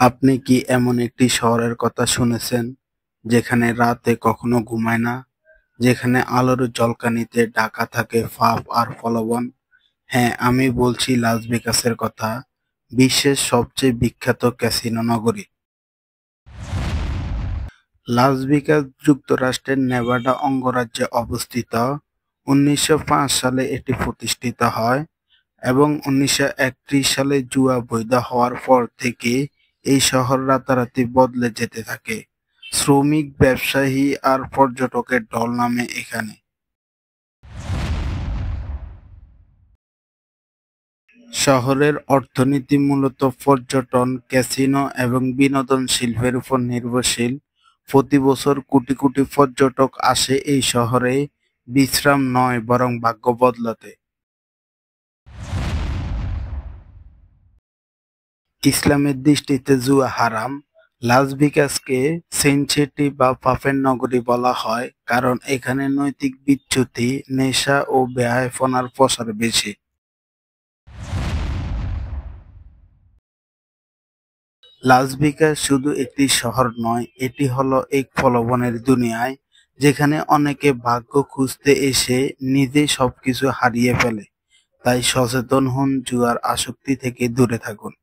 আপনি কি এমন একটি শহরের কথা শুনেছেন যেখানে রাতে কখনো ঘুমায় না, যেখানে আলোর ঝলকানিতে ঢাকা থাকে ফাঁপ আর ফলবন? হ্যাঁ, আমি বলছি লাস ভেগাসের কথা, বিশ্বের সবচেয়ে বিখ্যাত ক্যাসিনো নগরী। লাস ভেগাস যুক্তরাষ্ট্রের নেভাডা অঙ্গরাজ্যে অবস্থিত। 1905 সালে এটি প্রতিষ্ঠিত হয় এবং 1931 সালে জুয়া বৈধ হওয়ার পর থেকে এই শহর রাতারাতি বদলে যেতে থাকে। শ্রমিক, ব্যবসায়ী আর পর্যটকের ঢল নামে এখানে। শহরের অর্থনীতি মূলত পর্যটন, ক্যাসিনো এবং বিনোদন শিল্পের উপর নির্ভরশীল। প্রতি বছর কোটি কোটি পর্যটক আসে এই শহরে বিশ্রাম নয় বরং ভাগ্য বদলাতে। ইসলামের দৃষ্টিতে জুয়া হারাম। লাস ভেগাসকে সিন সিটি বা পাপের নগরী বলা হয় কারণ এখানে নৈতিক বিচ্যুতি, নেশা ও বেহায়াপনার প্রসার বেশি। লাস ভেগাস শুধু একটি শহর নয়, এটি হলো এক প্রলোভনের দুনিয়ায় যেখানে অনেকে ভাগ্য খুঁজতে এসে নিজেই সবকিছু হারিয়ে ফেলে। তাই সচেতন হন, জুয়ার আসক্তি থেকে দূরে থাকুন।